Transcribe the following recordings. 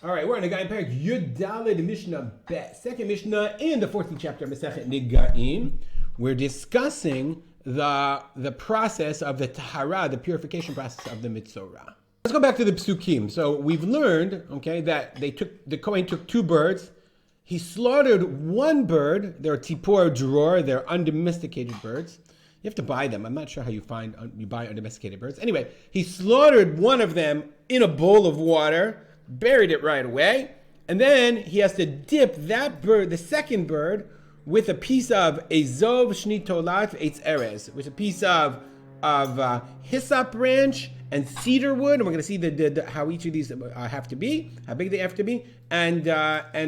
All right, we're on Negaim Perek Yud Daled Mishnah Bet. Second Mishnah in the 14th chapter of Masechet Negaim. We're discussing the process of the tahara, the purification process of the Metzora. Let's go back to the psukim. So we've learned, okay, that the Kohen took two birds. He slaughtered one bird. They're tipor dror. They're undomesticated birds. You have to buy them. I'm not sure how you buy undomesticated birds. Anyway, he slaughtered one of them in a bowl of water, buried it right away, and then he has to dip that bird, the second bird, with a piece of ezov shni tolat eitz erez, with a piece of hyssop branch and cedar wood, and we're going to see how each of these have to be, how big they have to be, and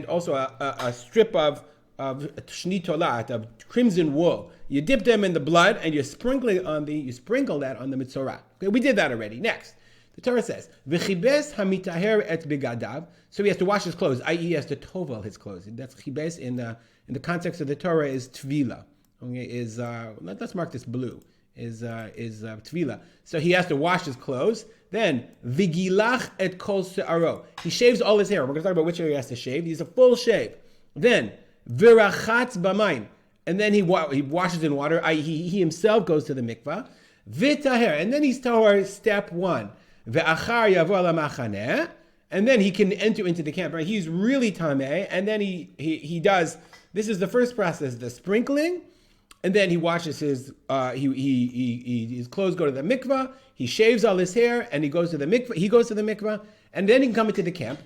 also a strip of shni tolat, of crimson wool. You dip them in the blood and you sprinkle that on the Metzora. Okay, we did that already. Next, the Torah says, "V'chibes hamitaher et begadav." So he has to wash his clothes, i.e., he has to tovel his clothes. That's chibes in the context of the Torah is tvila. Okay, let's mark this blue. Is tvila. So he has to wash his clothes. Then vigilach et kol se'aro. He shaves all his hair. We're going to talk about which area he has to shave. He's a full shave. Then virachatz b'mayim. And then he washes in water, i.e. he himself goes to the mikvah. V'taher. And then he's tahor step one. Ve'achar yavo ala machaneh. And then he can enter into the camp. Right? He's really tameh. And then he does, this is the first process, the sprinkling. And then he washes his his clothes go to the mikvah. He shaves all his hair and he goes to the mikvah. And then he can come into the camp.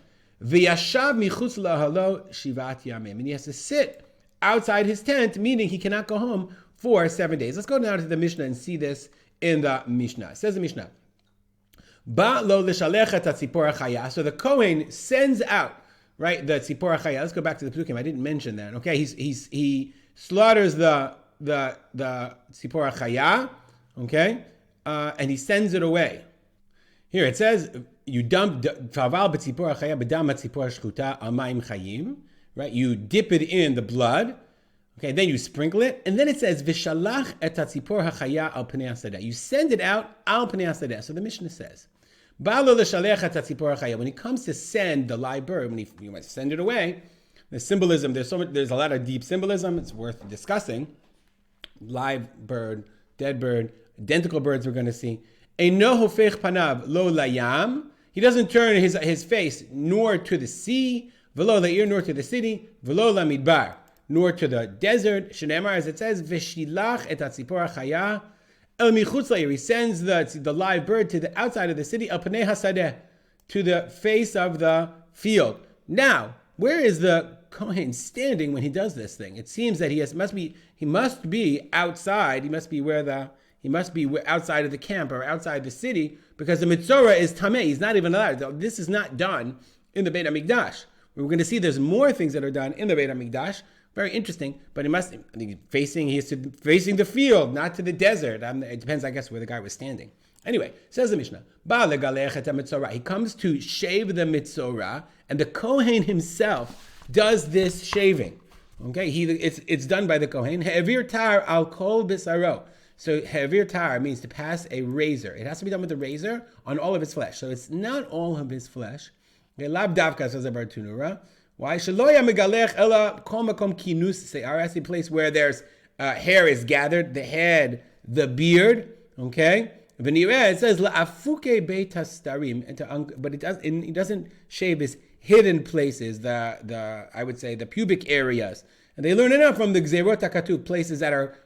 V'yashav michutz lahalo shivat yamim. And he has to sit outside his tent, meaning he cannot go home for 7 days. Let's go now to the Mishnah and see this in the Mishnah. It says the Mishnah, Ba lo l'shalech et hatzipor hachaya. So the Kohen sends out, right, the tzipor hachaya. Let's go back to the psukim. I didn't mention that. Okay, he slaughters the tzipor hachaya, okay, and he sends it away. Here it says, you dump faval b'tzipor hachaya b'dam hatzipor shchuta al ma'im chayim. Right, you dip it in the blood, okay, then you sprinkle it, and then it says v'shalach et hatzipor hachaya al pnei hasadeh. You send it out al pnei hasadeh. So the Mishnah says, ba'alo l'shalech et hatzipor hachaya. When he comes to send the live bird, when you might send it away, the symbolism, there's a lot of deep symbolism. It's worth discussing. Live bird, dead bird, identical birds we're going to see. Eino hofech panav lo layam. He doesn't turn his face nor to the sea, v'lo la'ir, nor to the city, v'lo la'midbar, nor to the desert. Shneimar, as it says, v'shilach et hatzipor hachaya el michutz la'ir. He sends the live bird to the outside of the city, al pnei hasadeh, to the face of the field. Now, where is the Kohen standing when he does this thing? It seems that he must be outside. He must be outside of the camp or outside the city, because the Metzora is tameh. He's not even allowed. This is not done in the Beit HaMikdash. We're going to see there's more things that are done in the Beit HaMikdash. Very interesting, but he is facing the field, not to the desert. It depends, I guess, where the guy was standing. Anyway, says the Mishnah, he comes to shave the Metzora, and the Kohen himself does this shaving. Okay, it's done by the Kohen. He'evir tar al kol bisaro. So he'evir tar means to pass a razor. It has to be done with a razor on all of his flesh. So it's not all of his flesh. Lab davka, says the Bartunura. Why? Shaloya megalech ela kol makom kinus se'ar. That's the place where there's hair is gathered, the head, the beard. Okay. V'nireh, it says la'afuke beit hastarim, but it doesn't shave his hidden places, I would say the pubic areas. And they learn enough from the Gzerot HaKatuv, places that are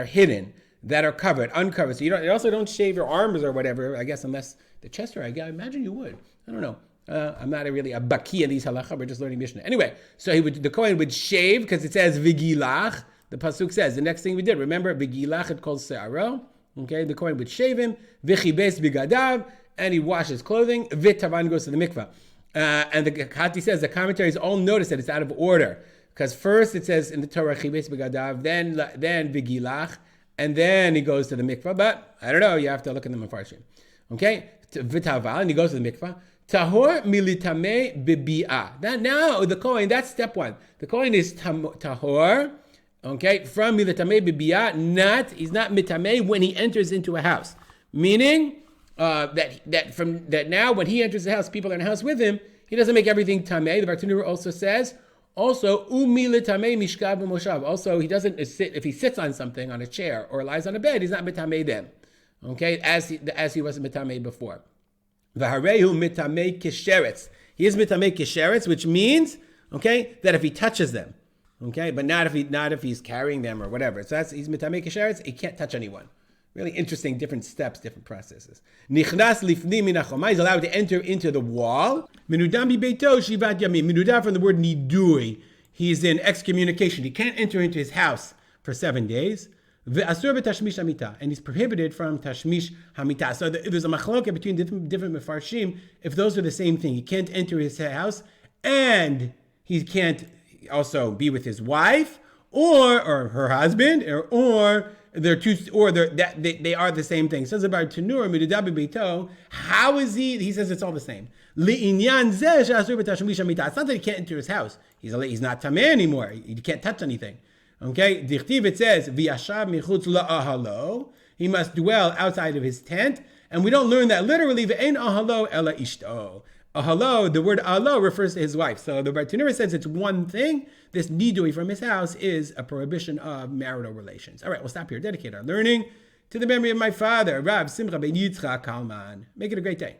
hidden, that are uncovered. So you also don't shave your arms or whatever, I guess, unless the chest hair. I imagine you would. I don't know. I'm not really a baki in these halacha. We're just learning Mishnah. Anyway, so the Kohen would shave, because it says vigilach. The pasuk says the next thing we did. Remember vigilach, it calls se'aro. Okay, the Kohen would shave him. Vichibes bigadav, and he washes clothing. Vitavan goes to the mikvah. And the Kati says the commentaries all notice that it's out of order, because first it says in the Torah chibes bigadav, then vigilach, and then he goes to the mikvah. But I don't know. You have to look at the Mefarshim. Okay, vitaval, and he goes to the mikvah. Tahor militame bibi'ah. Now the Kohen, that's step one. The Kohen is tahor, okay, from militame bibi'ah. He's not mitame when he enters into a house. Meaning that now when he enters the house, people are in the house with him. he doesn't make everything tamei. The Bartanura also says, also, umi l'tamei mishkav v'moshav. Also, he doesn't sit, if he sits on something, on a chair, or lies on a bed, he's not mitamei then. Okay, as he wasn't mitamei before. V'harehu mitamei kisheretz. He is mitamei kisheretz, which means, okay, that if he touches them, okay, but not if he's carrying them or whatever. So he's mitamei kisheretz. He can't touch anyone. Really interesting, different steps, different processes. Nichnas lifni min hachoma. He's allowed to enter into the wall. Menudam bibeito shivat yamim. Menudam from the word nidui. He's in excommunication. He can't enter into his house for 7 days. Ve'asur b'tashmish hamita. And he's prohibited from tashmish hamita. So there's a machloket between different mefarshim if those are the same thing. He can't enter his house and he can't also be with his wife or her husband or they're two, or they are the same thing. Says about Tanur Midudabi Beito. How is he? He says it's all the same. It's not that he can't enter his house. He's not tameh anymore. He can't touch anything. Okay. Dichtiv, it says V'yashav michutz la'ahalo. He must dwell outside of his tent, and we don't learn that literally. Ve'en ahalo ela ishto. Ahalo, the word ahalo refers to his wife. So the Bartanura says it's one thing. This nidui from his house is a prohibition of marital relations. All right, we'll stop here. Dedicate our learning to the memory of my father, Rav Simcha ben Yitzchak Kalman. Make it a great day.